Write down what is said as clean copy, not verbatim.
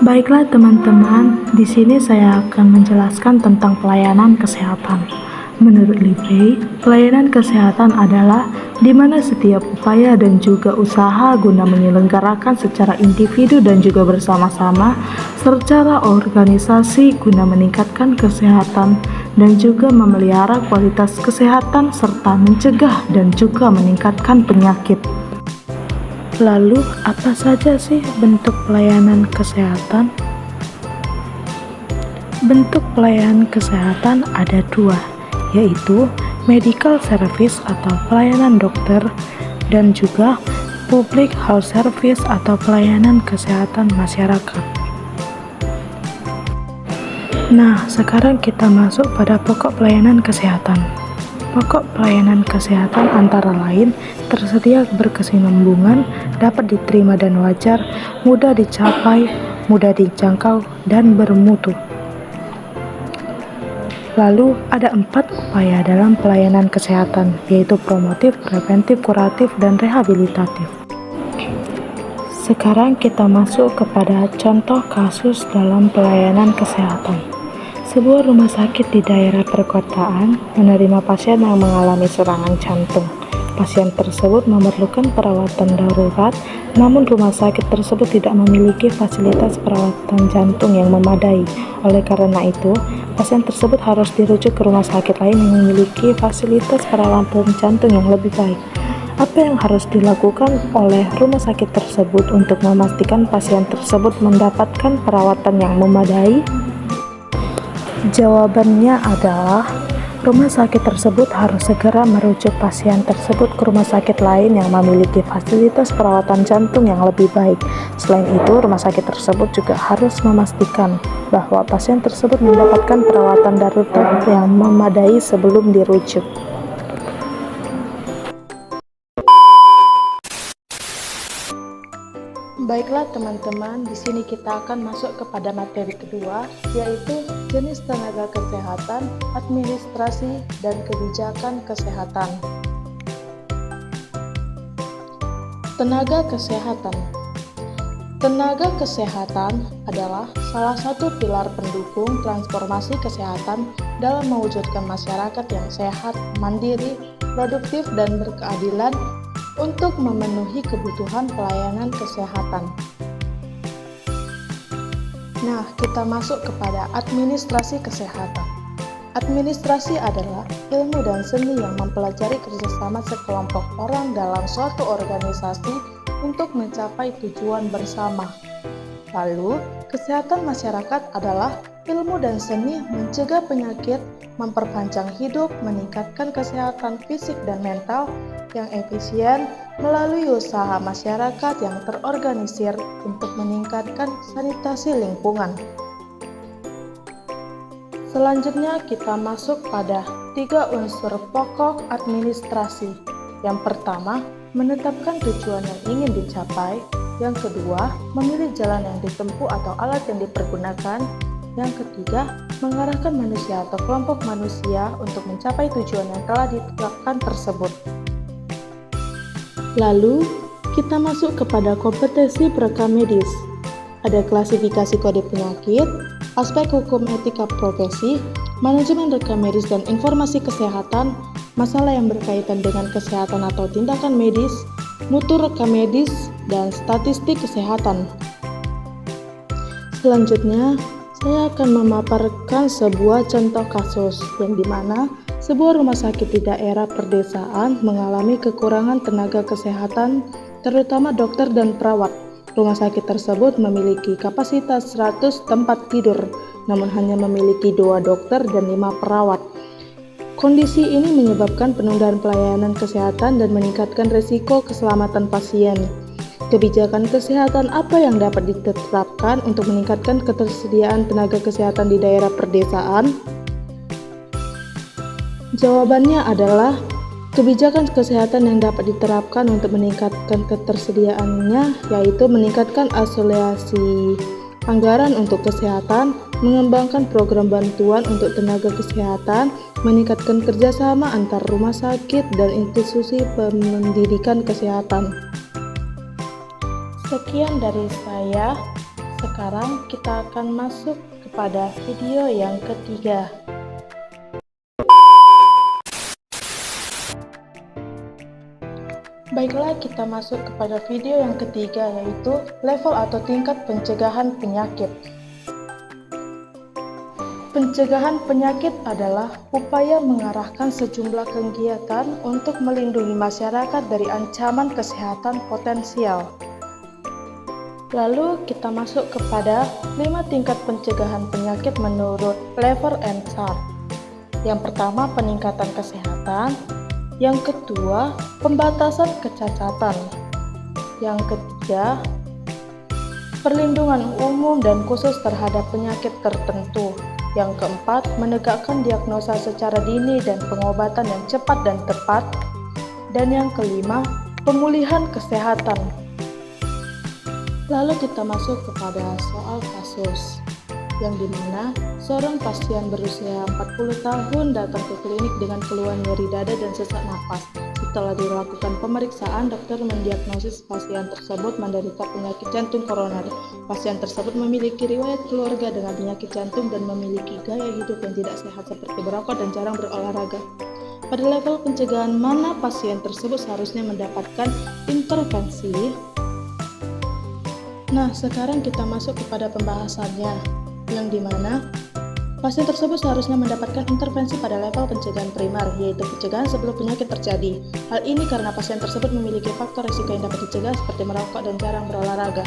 Baiklah teman-teman, di sini saya akan menjelaskan tentang pelayanan kesehatan. Menurut Livre, pelayanan kesehatan adalah di mana setiap upaya dan juga usaha guna menyelenggarakan secara individu dan juga bersama-sama secara organisasi guna meningkatkan kesehatan dan juga memelihara kualitas kesehatan serta mencegah dan juga meningkatkan penyakit. Lalu, apa saja sih bentuk pelayanan kesehatan? Bentuk pelayanan kesehatan ada dua, yaitu medical service atau pelayanan dokter dan juga public health service atau pelayanan kesehatan masyarakat. Nah, sekarang kita masuk pada pokok pelayanan kesehatan. Pokok pelayanan kesehatan antara lain tersedia berkesinambungan, dapat diterima dan wajar, mudah dicapai, mudah dijangkau, dan bermutu. Lalu ada 4 upaya dalam pelayanan kesehatan, yaitu promotif, preventif, kuratif, dan rehabilitatif. Sekarang kita masuk kepada contoh kasus dalam pelayanan kesehatan. Sebuah rumah sakit di daerah perkotaan menerima pasien yang mengalami serangan jantung. Pasien tersebut memerlukan perawatan darurat, namun rumah sakit tersebut tidak memiliki fasilitas perawatan jantung yang memadai. Oleh karena itu, pasien tersebut harus dirujuk ke rumah sakit lain yang memiliki fasilitas perawatan jantung yang lebih baik. Apa yang harus dilakukan oleh rumah sakit tersebut untuk memastikan pasien tersebut mendapatkan perawatan yang memadai? Jawabannya adalah rumah sakit tersebut harus segera merujuk pasien tersebut ke rumah sakit lain yang memiliki fasilitas perawatan jantung yang lebih baik. Selain itu, rumah sakit tersebut juga harus memastikan bahwa pasien tersebut mendapatkan perawatan darurat yang memadai sebelum dirujuk. Baiklah teman-teman, di sini kita akan masuk kepada materi kedua, yaitu jenis tenaga kesehatan, administrasi, dan kebijakan kesehatan. Tenaga kesehatan. Tenaga kesehatan adalah salah satu pilar pendukung transformasi kesehatan dalam mewujudkan masyarakat yang sehat, mandiri, produktif, dan berkeadilan untuk memenuhi kebutuhan pelayanan kesehatan. Nah, kita masuk kepada administrasi kesehatan. Administrasi adalah ilmu dan seni yang mempelajari kerjasama sekelompok orang dalam suatu organisasi untuk mencapai tujuan bersama. Lalu, kesehatan masyarakat adalah ilmu dan seni mencegah penyakit, memperpanjang hidup, meningkatkan kesehatan fisik dan mental yang efisien melalui usaha masyarakat yang terorganisir untuk meningkatkan sanitasi lingkungan. Selanjutnya kita masuk pada 3 unsur pokok administrasi. Yang pertama, menetapkan tujuan yang ingin dicapai. Yang kedua, memilih jalan yang ditempuh atau alat yang dipergunakan. Yang ketiga, mengarahkan manusia atau kelompok manusia untuk mencapai tujuan yang telah ditetapkan tersebut. Lalu, kita masuk kepada kompetensi perekam medis. Ada klasifikasi kode penyakit, aspek hukum etika profesi, manajemen rekam medis dan informasi kesehatan, masalah yang berkaitan dengan kesehatan atau tindakan medis, mutu rekam medis, dan statistik kesehatan. Selanjutnya, saya akan memaparkan sebuah contoh kasus yang dimana sebuah rumah sakit di daerah perdesaan mengalami kekurangan tenaga kesehatan, terutama dokter dan perawat. Rumah sakit tersebut memiliki kapasitas 100 tempat tidur, namun hanya memiliki 2 dokter dan 5 perawat. Kondisi ini menyebabkan penundaan pelayanan kesehatan dan meningkatkan risiko keselamatan pasien. Kebijakan kesehatan apa yang dapat ditetapkan untuk meningkatkan ketersediaan tenaga kesehatan di daerah perdesaan? Jawabannya adalah Kebijakan kesehatan yang dapat diterapkan untuk meningkatkan ketersediaannya yaitu meningkatkan alokasi anggaran untuk kesehatan, mengembangkan program bantuan untuk tenaga kesehatan, meningkatkan kerjasama antar rumah sakit dan institusi pendidikan kesehatan. Sekian dari saya. Sekarang kita akan masuk kepada video yang ketiga. Baiklah, kita masuk kepada video yang ketiga, yaitu level atau tingkat pencegahan penyakit. Pencegahan penyakit adalah upaya mengarahkan sejumlah kegiatan untuk melindungi masyarakat dari ancaman kesehatan potensial. Lalu kita masuk kepada 5 tingkat pencegahan penyakit menurut Lever and Chart. Yang pertama, peningkatan kesehatan. Yang kedua, pembatasan kecacatan. Yang ketiga, perlindungan umum dan khusus terhadap penyakit tertentu. Yang keempat, menegakkan diagnosa secara dini dan pengobatan yang cepat dan tepat. Dan yang kelima, pemulihan kesehatan. Lalu kita masuk kepada soal kasus, yang dimana seorang pasien berusia 40 tahun datang ke klinik dengan keluhan nyeri dada dan sesak napas. Setelah dilakukan pemeriksaan, dokter mendiagnosis pasien tersebut menderita penyakit jantung koroner. Pasien tersebut memiliki riwayat keluarga dengan penyakit jantung dan memiliki gaya hidup yang tidak sehat seperti merokok dan jarang berolahraga. Pada level pencegahan mana pasien tersebut seharusnya mendapatkan intervensi? Nah, sekarang kita masuk kepada pembahasannya, yang dimana pasien tersebut seharusnya mendapatkan intervensi pada level pencegahan primer, yaitu pencegahan sebelum penyakit terjadi. Hal ini karena pasien tersebut memiliki faktor risiko yang dapat dicegah seperti merokok dan jarang berolahraga.